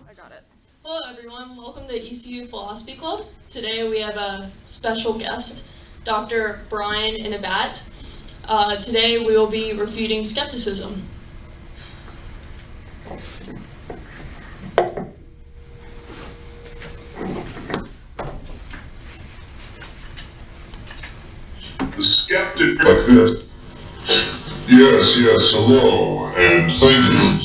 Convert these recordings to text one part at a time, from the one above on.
I got it. Hello everyone, welcome to ECU Philosophy Club. Today we have a special guest, Dr. Brian Inavat. Today we will be refuting skepticism. The skeptic like this. Yes, hello, and thank you.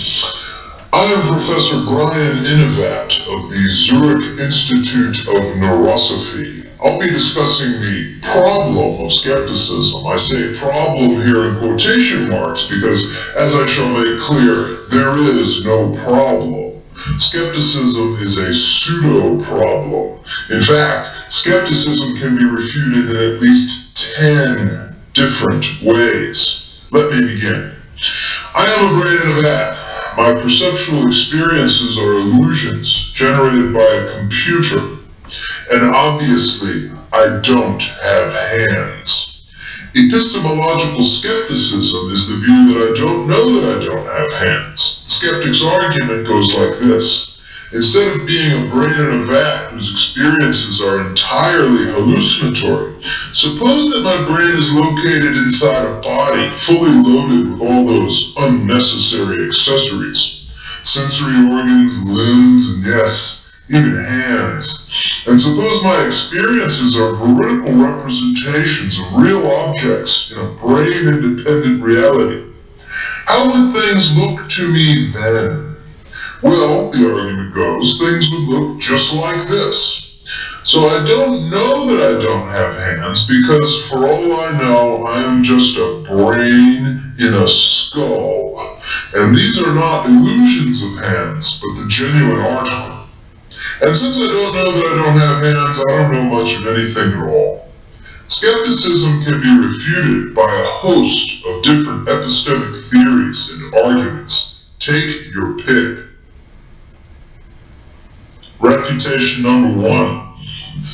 I am Professor Brian Inavat of the Zurich Institute of Neurosophy. I'll be discussing the problem of skepticism. I say problem here in quotation marks because, as I shall make clear, there is no problem. Skepticism is a pseudo-problem. In fact, skepticism can be refuted in at least 10 different ways. Let me begin. I am a brain in a vat. My perceptual experiences are illusions generated by a computer. And obviously, I don't have hands. Epistemological skepticism is the view that I don't know that I don't have hands. The skeptic's argument goes like this. Instead of being a brain in a vat whose experiences are entirely hallucinatory, suppose that my brain is located inside a body fully loaded with all those unnecessary accessories. Sensory organs, limbs, and yes, even hands. And suppose my experiences are veridical representations of real objects in a brain-independent reality. How would things look to me then? Well, the argument goes, things would look just like this. So I don't know that I don't have hands because for all I know, I am just a brain in a skull. And these are not illusions of hands, but the genuine article. And since I don't know that I don't have hands, I don't know much of anything at all. Skepticism can be refuted by a host of different epistemic theories and arguments. Take your pick. Refutation number 1,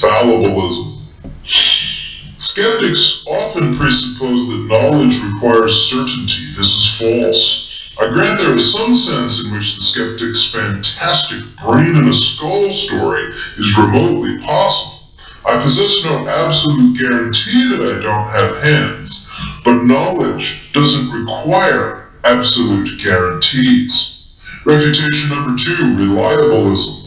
fallibilism. Skeptics often presuppose that knowledge requires certainty. This is false. I grant there is some sense in which the skeptic's fantastic brain in a skull story is remotely possible. I possess no absolute guarantee that I don't have hands, but knowledge doesn't require absolute guarantees. Refutation number 2, reliabilism.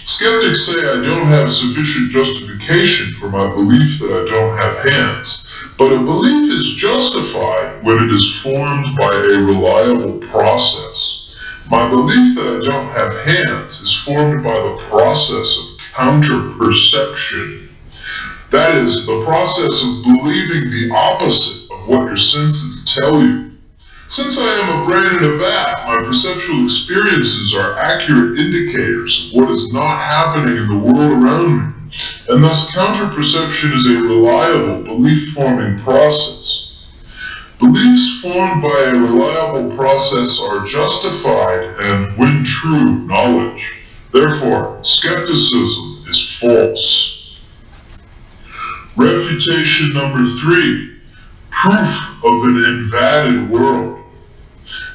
Skeptics say I don't have sufficient justification for my belief that I don't have hands, but a belief is justified when it is formed by a reliable process. My belief that I don't have hands is formed by the process of counter-perception. That is, the process of believing the opposite of what your senses tell you. Since I am a brain in a vat, my perceptual experiences are accurate indicators of what is not happening in the world around me, and thus counter-perception is a reliable belief-forming process. Beliefs formed by a reliable process are justified and, when true, knowledge. Therefore, skepticism is false. Refutation number 3, proof of an invalid world.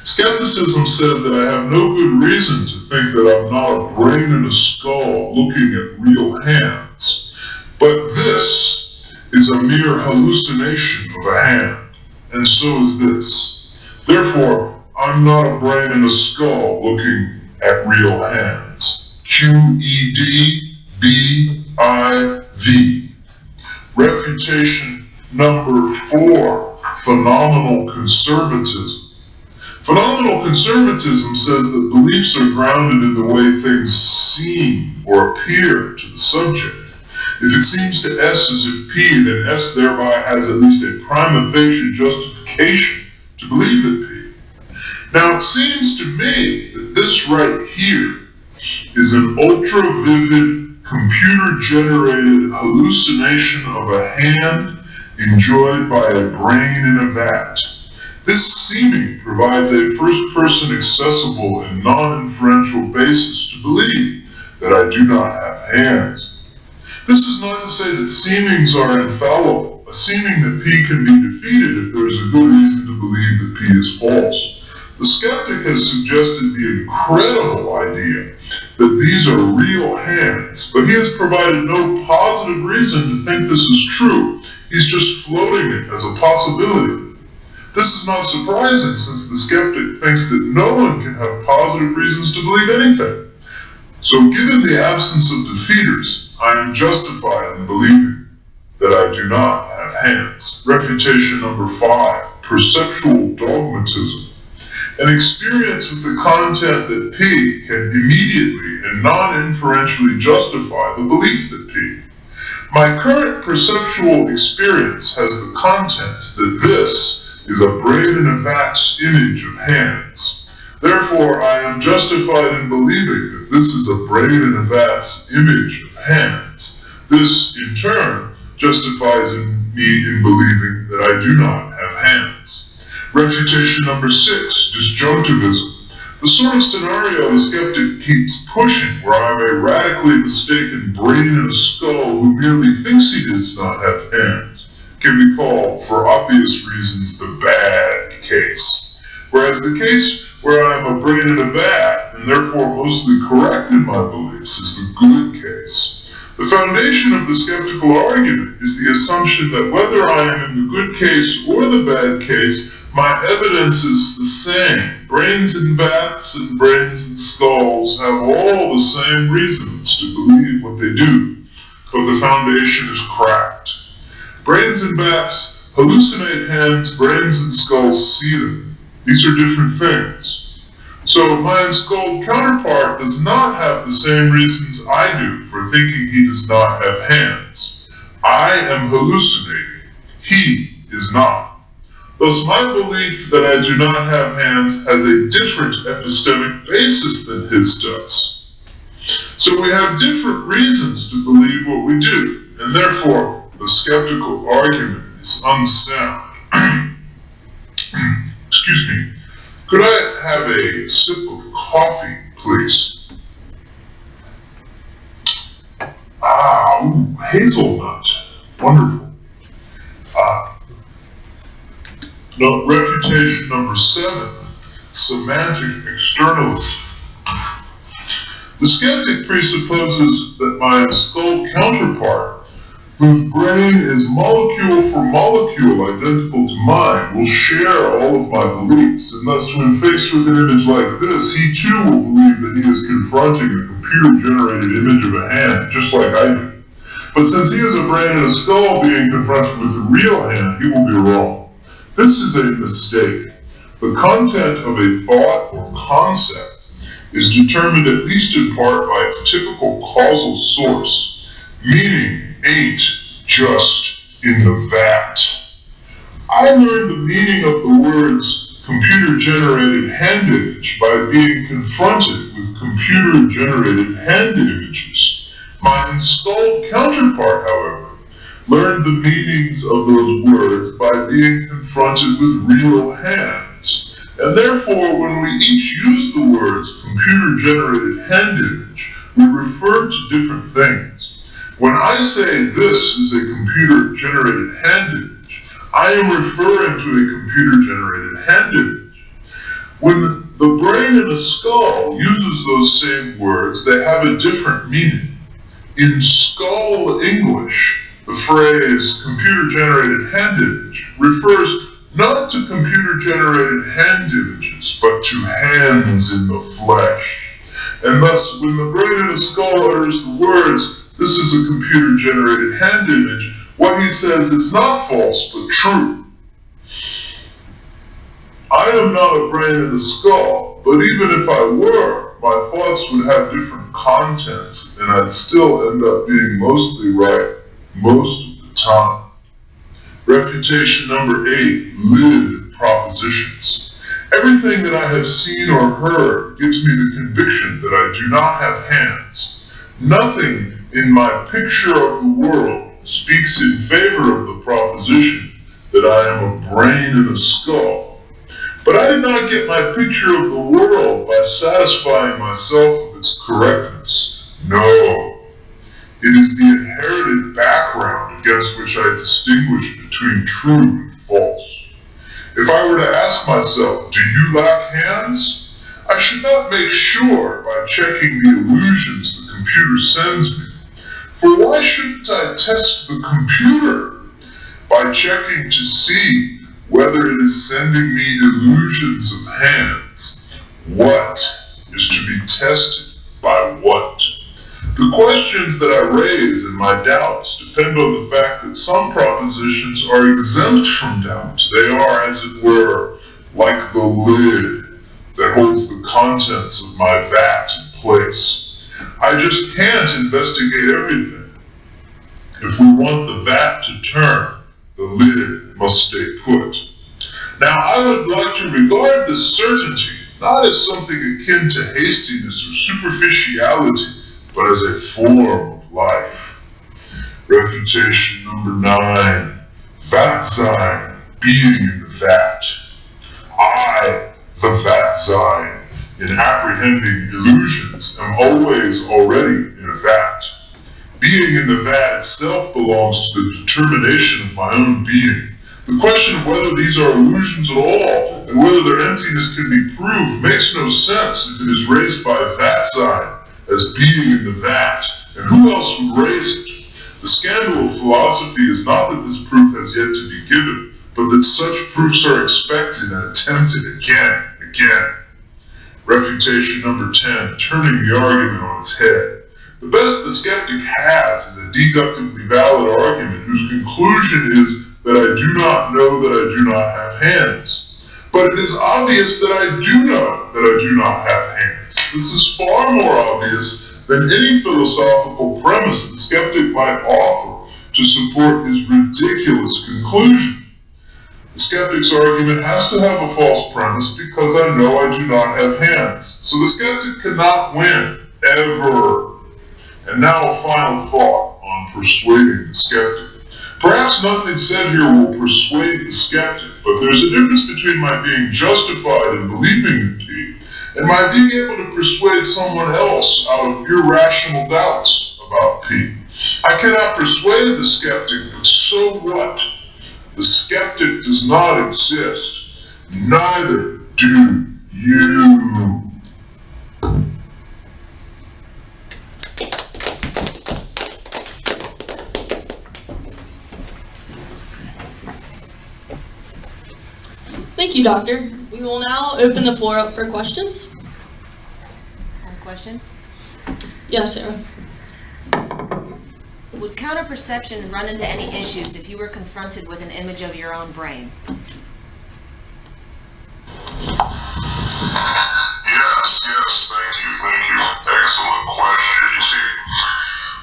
Skepticism says that I have no good reason to think that I'm not a brain in a skull looking at real hands. But this is a mere hallucination of a hand, and so is this. Therefore, I'm not a brain in a skull looking at real hands. QED-BIV. Refutation number 4, phenomenal conservatism. Phenomenal conservatism says that beliefs are grounded in the way things seem or appear to the subject. If it seems to S as if P, then S thereby has at least a prima facie justification to believe that P. Now it seems to me that this right here is an ultra-vivid, computer-generated hallucination of a hand enjoyed by a brain in a vat. This seeming provides a first-person accessible and non-inferential basis to believe that I do not have hands. This is not to say that seemings are infallible, a seeming that P can be defeated if there is a good reason to believe that P is false. The skeptic has suggested the incredible idea that these are real hands, but he has provided no positive reason to think this is true. He's just floating it as a possibility. This is not surprising, since the skeptic thinks that no one can have positive reasons to believe anything. So given the absence of defeaters, I am justified in believing that I do not have hands. Refutation number 5, perceptual dogmatism. An experience with the content that P can immediately and non-inferentially justify the belief that P. My current perceptual experience has the content that this is a brain in a vat's image of hands. Therefore, I am justified in believing that this is a brain in a vat's image of hands. This, in turn, justifies me in believing that I do not have hands. Refutation number 6, disjunctivism. The sort of scenario the skeptic keeps pushing, where I am a radically mistaken brain in a skull who merely thinks he does not have hands, can be called, for obvious reasons, the bad case. Whereas the case where I am a brain in a vat, and therefore mostly correct in my beliefs, is the good case. The foundation of the skeptical argument is the assumption that whether I am in the good case or the bad case, my evidence is the same. Brains in vats and brains in skulls have all the same reasons to believe what they do, but the foundation is cracked. Brains in vats hallucinate hands, brains in skulls see them. These are different things. So my enskulled counterpart does not have the same reasons I do for thinking he does not have hands. I am hallucinating. He is not. Thus my belief that I do not have hands has a different epistemic basis than his does. So we have different reasons to believe what we do, and therefore the skeptical argument is unsound. Excuse me. Could I have a sip of coffee, please? Hazelnut. Wonderful. Refutation number 7, semantic externalism. The skeptic presupposes that my enskulled counterpart, whose brain is molecule for molecule identical to mine, will share all of my beliefs, and thus when faced with an image like this, he too will believe that he is confronting a computer-generated image of a hand, just like I do. But since he is a brain and a skull being confronted with a real hand, he will be wrong. This is a mistake. The content of a thought or concept is determined at least in part by its typical causal source. Meaning ain't just in the vat. I learned the meaning of the words computer-generated hand image by being confronted with computer-generated hand images. My enskulled counterpart, however, learned the meanings of those words by being confronted with real hands. And therefore, when we each use the words computer-generated hand image, we refer to different things. When I say this is a computer-generated hand image, I am referring to a computer-generated hand image. When the brain in a skull uses those same words, they have a different meaning. In skull English, the phrase computer-generated hand image refers not to computer-generated hand images, but to hands in the flesh. And thus, when the brain in a skull utters the words, this is a computer-generated hand image, what he says is not false, but true. I am not a brain in a skull, but even if I were, my thoughts would have different contents, and I'd still end up being mostly right most of the time. Refutation number 8, lid propositions. Everything that I have seen or heard gives me the conviction that I do not have hands. Nothing in my picture of the world speaks in favor of the proposition that I am a brain in a skull. But I did not get my picture of the world by satisfying myself with its correctness. No. It is the inherited background against which I distinguish between true and false. If I were to ask myself, do you lack hands? I should not make sure by checking the illusions the computer sends me. For why shouldn't I test the computer by checking to see whether it is sending me illusions of hands? What is to be tested by what? The questions that I raise and my doubts depend on the fact that some propositions are exempt from doubt. They are, as it were, like the lid that holds the contents of my vat in place. I just can't investigate everything. If we want the vat to turn, the lid must stay put. Now, I would like to regard this certainty not as something akin to hastiness or superficiality, but as a form of life. Refutation number 9. Vat-sein, being in the vat. I, the vat-sein, in apprehending illusions, am always already in a vat. Being in the vat itself belongs to the determination of my own being. The question of whether these are illusions at all, and whether their emptiness can be proved, makes no sense if it is raised by vat-sein as being in the vat, and who else would raise it? The scandal of philosophy is not that this proof has yet to be given, but that such proofs are expected and attempted again and again. Refutation number 10, turning the argument on its head. The best the skeptic has is a deductively valid argument whose conclusion is that I do not know that I do not have hands. But it is obvious that I do know that I do not have hands. This is far more obvious than any philosophical premise the skeptic might offer to support his ridiculous conclusion. The skeptic's argument has to have a false premise because I know I do not have hands. So the skeptic cannot win, ever. And now a final thought on persuading the skeptic. Perhaps nothing said here will persuade the skeptic, but there's a difference between my being justified in believing in P and my being able to persuade someone else out of irrational doubts about P. I cannot persuade the skeptic, but so what? The skeptic does not exist. Neither do you. Thank you, Doctor. We will now open the floor up for questions. Have a question? Yes, Sarah. Would counter-perception run into any issues if you were confronted with an image of your own brain? Yes, thank you. Excellent question. You see,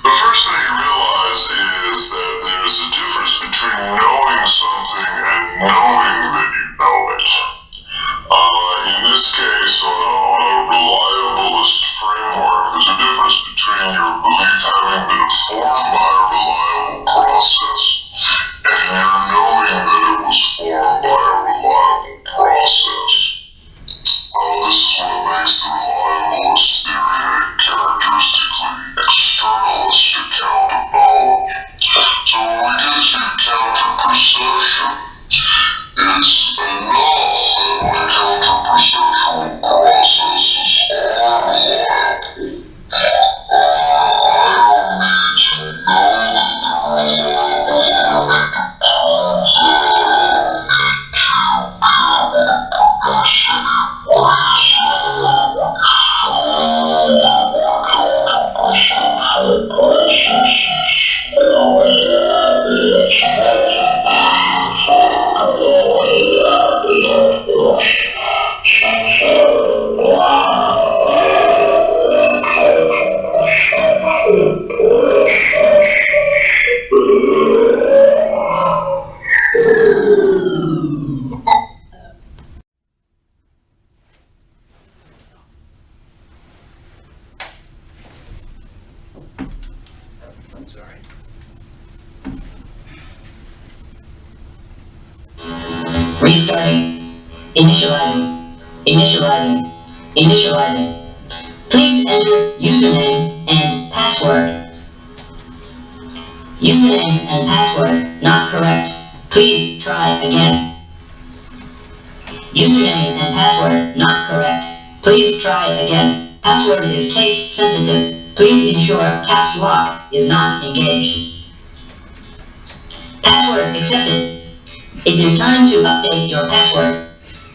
the first thing you realize is that there's a difference between knowing something and knowing that you know it. In this case, on a reliablest framework, there's a difference between your belief having been formed by a reliable process and your knowing that it was formed by a reliable process. This is what makes the reliablest theory a characteristically externalist account of knowledge. So when we get to counter-perception, it's enough that my counter-perceptual processes are reliable. I don't need to know that they're reliable or make it prove that I don't need to propensity. Restarting. Initializing. Please enter username and password. Username and password not correct. Please try again. Username and password not correct. Please try again. Password is case sensitive. Please ensure caps lock is not engaged. Password accepted. It is time to update your password.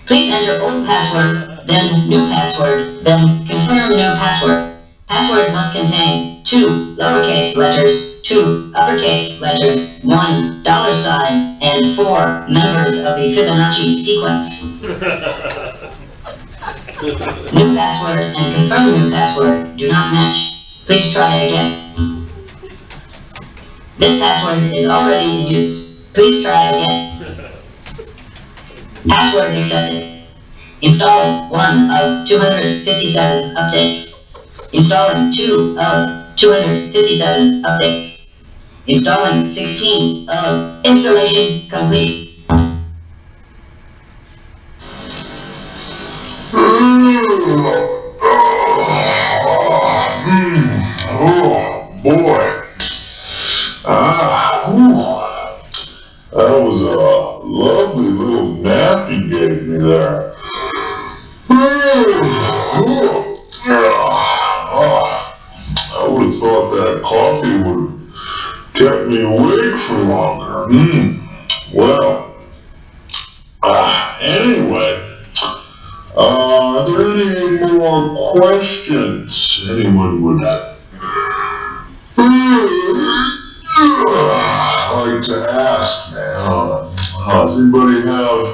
Please enter old password, then new password, then confirm new password. Password must contain 2 lowercase letters, 2 uppercase letters, 1 $sign, and 4 members of the Fibonacci sequence. New password and confirm new password do not match. Please try again. This password is already in use. Please try again. Password accepted. Installing 1 of 257 updates. Installing 2 of 257 updates. Installing 16 of installation complete. Oh boy. That was a lovely little nap you gave me there. I would have thought that coffee would have kept me awake for longer. Well, anyway, are there any more questions anyone would like to ask, man? Does anybody have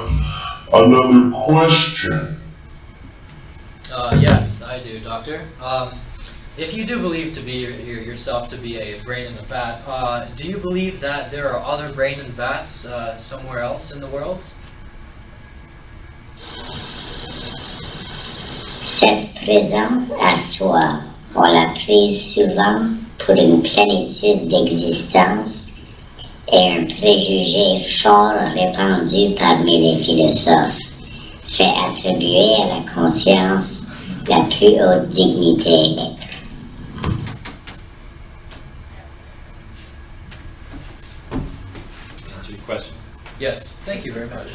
another question? Yes, I do, Doctor. If you do believe to be yourself to be a brain in a vat, do you believe that there are other brain in vats somewhere else in the world? Cette présence à soi, on l'a prise souvent pour une plénitude d'existence et un préjugé fort répandu parmi les philosophes fait attribuer à la conscience la plus haute dignité. Answer your question. Yes, thank you very much.